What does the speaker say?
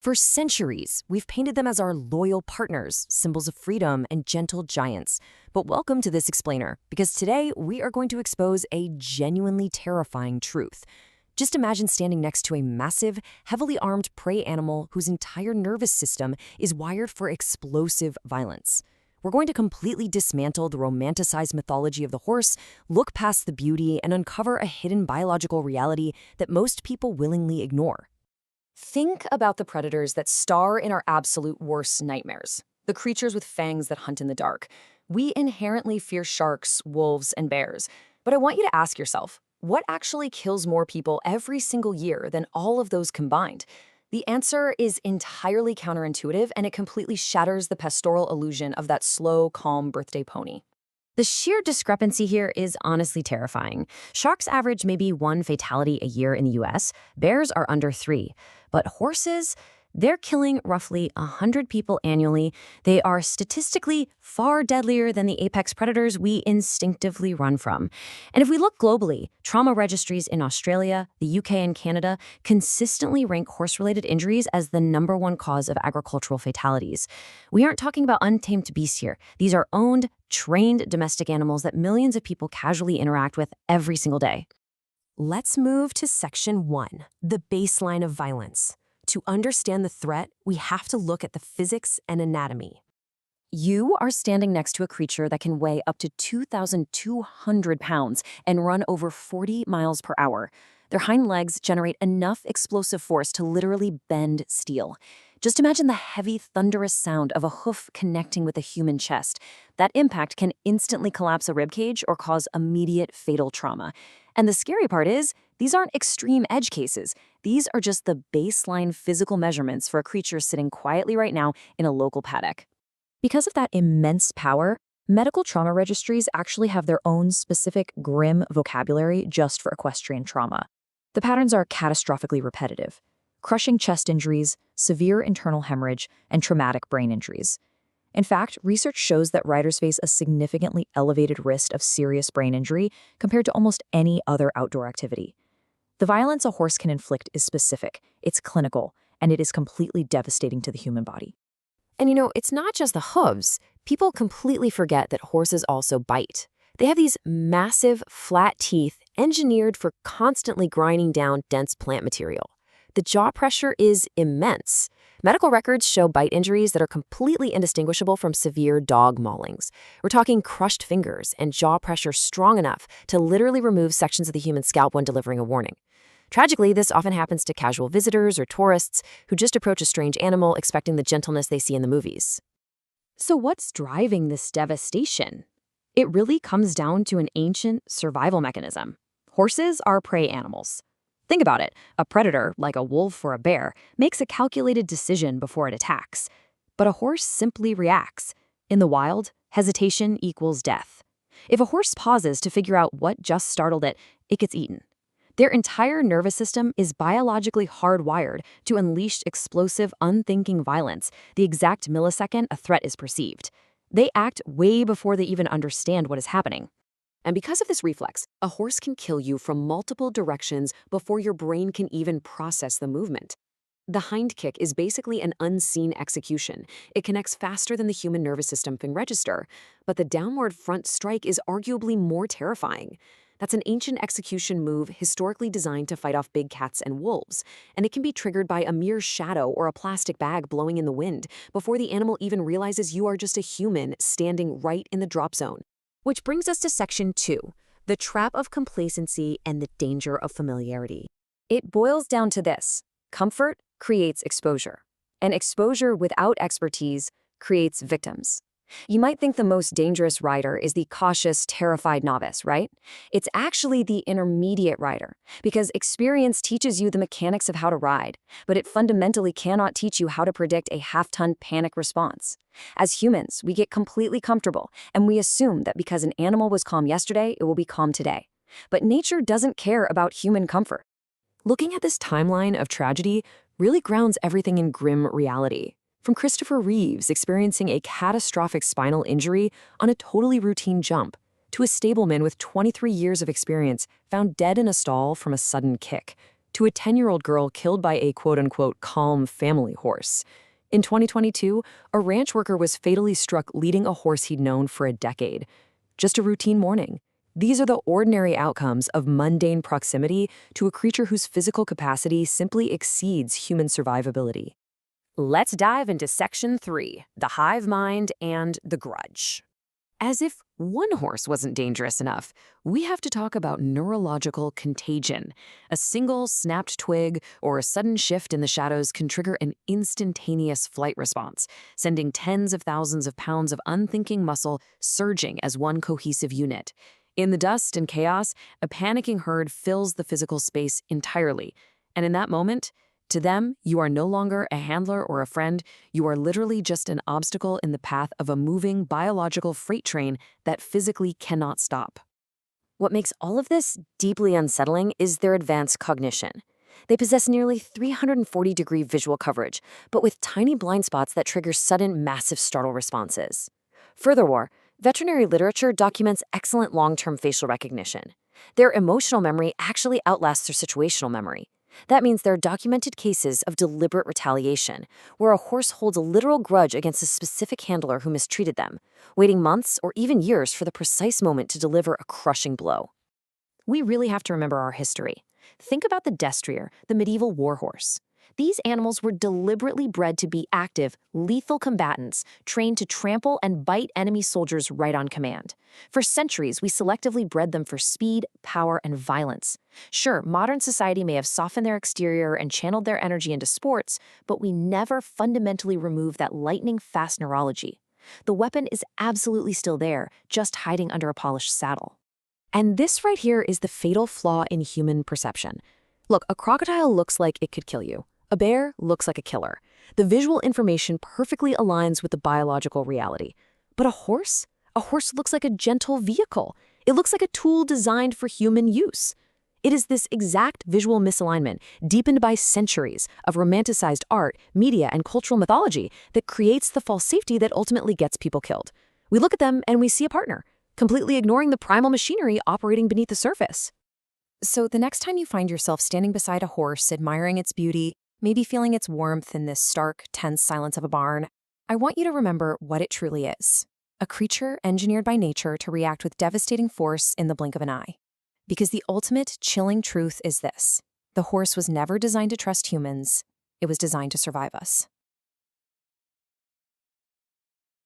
For centuries, we've painted them as our loyal partners, symbols of freedom, and gentle giants. But welcome to this explainer, because today we are going to expose a genuinely terrifying truth. Just imagine standing next to a massive, heavily armed prey animal whose entire nervous system is wired for explosive violence. We're going to completely dismantle the romanticized mythology of the horse, look past the beauty, and uncover a hidden biological reality that most people willingly ignore. Think about the predators that star in our absolute worst nightmares, the creatures with fangs that hunt in the dark. We inherently fear sharks, wolves, and bears. But I want you to ask yourself, what actually kills more people every single year than all of those combined? The answer is entirely counterintuitive, and it completely shatters the pastoral illusion of that slow, calm birthday pony. The sheer discrepancy here is honestly terrifying. Sharks average maybe 1 fatality a year in the US. Bears are under 3. But horses, they're killing roughly 100 people annually. They are statistically far deadlier than the apex predators we instinctively run from. And if we look globally, trauma registries in Australia, the UK, and Canada consistently rank horse-related injuries as the #1 cause of agricultural fatalities. We aren't talking about untamed beasts here. These are owned, trained domestic animals that millions of people casually interact with every single day. Let's move to Section 1, the baseline of violence. To understand the threat, we have to look at the physics and anatomy. You are standing next to a creature that can weigh up to 2,200 pounds and run over 40 miles per hour. Their hind legs generate enough explosive force to literally bend steel. Just imagine the heavy, thunderous sound of a hoof connecting with a human chest. That impact can instantly collapse a ribcage or cause immediate fatal trauma. And the scary part is, these aren't extreme edge cases. These are just the baseline physical measurements for a creature sitting quietly right now in a local paddock. Because of that immense power, medical trauma registries actually have their own specific grim vocabulary just for equestrian trauma. The patterns are catastrophically repetitive: crushing chest injuries, severe internal hemorrhage, and traumatic brain injuries. In fact, research shows that riders face a significantly elevated risk of serious brain injury compared to almost any other outdoor activity. The violence a horse can inflict is specific, it's clinical, and it is completely devastating to the human body. And it's not just the hooves. People completely forget that horses also bite. They have these massive, flat teeth engineered for constantly grinding down dense plant material. The jaw pressure is immense. Medical records show bite injuries that are completely indistinguishable from severe dog maulings. We're talking crushed fingers and jaw pressure strong enough to literally remove sections of the human scalp when delivering a warning. Tragically, this often happens to casual visitors or tourists who just approach a strange animal expecting the gentleness they see in the movies. So what's driving this devastation? It really comes down to an ancient survival mechanism. Horses are prey animals. Think about it. A predator, like a wolf or a bear, makes a calculated decision before it attacks. But a horse simply reacts. In the wild, hesitation equals death. If a horse pauses to figure out what just startled it, it gets eaten. Their entire nervous system is biologically hardwired to unleash explosive, unthinking violence the exact millisecond a threat is perceived. They act way before they even understand what is happening. And because of this reflex, a horse can kill you from multiple directions before your brain can even process the movement. The hind kick is basically an unseen execution. It connects faster than the human nervous system can register, but the downward front strike is arguably more terrifying. That's an ancient execution move historically designed to fight off big cats and wolves, and it can be triggered by a mere shadow or a plastic bag blowing in the wind before the animal even realizes you are just a human standing right in the drop zone. Which brings us to Section 2, the trap of complacency and the danger of familiarity. It boils down to this: comfort creates exposure, and exposure without expertise creates victims. You might think the most dangerous rider is the cautious, terrified novice, right? It's actually the intermediate rider, because experience teaches you the mechanics of how to ride, but it fundamentally cannot teach you how to predict a half-ton panic response. As humans, we get completely comfortable, and we assume that because an animal was calm yesterday, it will be calm today. But nature doesn't care about human comfort. Looking at this timeline of tragedy really grounds everything in grim reality. From Christopher Reeves experiencing a catastrophic spinal injury on a totally routine jump, to a stableman with 23 years of experience found dead in a stall from a sudden kick. to a 10-year-old girl killed by a quote-unquote calm family horse. In 2022, a ranch worker was fatally struck leading a horse he'd known for a decade. Just a routine morning. These are the ordinary outcomes of mundane proximity to a creature whose physical capacity simply exceeds human survivability. Let's dive into Section 3, the hive mind and the grudge. As if one horse wasn't dangerous enough, we have to talk about neurological contagion. A single snapped twig or a sudden shift in the shadows can trigger an instantaneous flight response, sending tens of thousands of pounds of unthinking muscle surging as one cohesive unit. In the dust and chaos, a panicking herd fills the physical space entirely. And in that moment, to them, you are no longer a handler or a friend. You are literally just an obstacle in the path of a moving biological freight train that physically cannot stop. What makes all of this deeply unsettling is their advanced cognition. They possess nearly 340-degree visual coverage, but with tiny blind spots that trigger sudden, massive startle responses. Furthermore, veterinary literature documents excellent long-term facial recognition. Their emotional memory actually outlasts their situational memory. That means there are documented cases of deliberate retaliation, where a horse holds a literal grudge against a specific handler who mistreated them, waiting months or even years for the precise moment to deliver a crushing blow. We really have to remember our history. Think about the destrier, the medieval war horse. These animals were deliberately bred to be active, lethal combatants, trained to trample and bite enemy soldiers right on command. For centuries, we selectively bred them for speed, power, and violence. Sure, modern society may have softened their exterior and channeled their energy into sports, but we never fundamentally removed that lightning-fast neurology. The weapon is absolutely still there, just hiding under a polished saddle. And this right here is the fatal flaw in human perception. Look, a crocodile looks like it could kill you. A bear looks like a killer. The visual information perfectly aligns with the biological reality. But a horse? A horse looks like a gentle vehicle. It looks like a tool designed for human use. It is this exact visual misalignment, deepened by centuries of romanticized art, media, and cultural mythology, that creates the false safety that ultimately gets people killed. We look at them and we see a partner, completely ignoring the primal machinery operating beneath the surface. So the next time you find yourself standing beside a horse, admiring its beauty, maybe feeling its warmth in this stark, tense silence of a barn, I want you to remember what it truly is. A creature engineered by nature to react with devastating force in the blink of an eye. Because the ultimate chilling truth is this: the horse was never designed to trust humans, it was designed to survive us.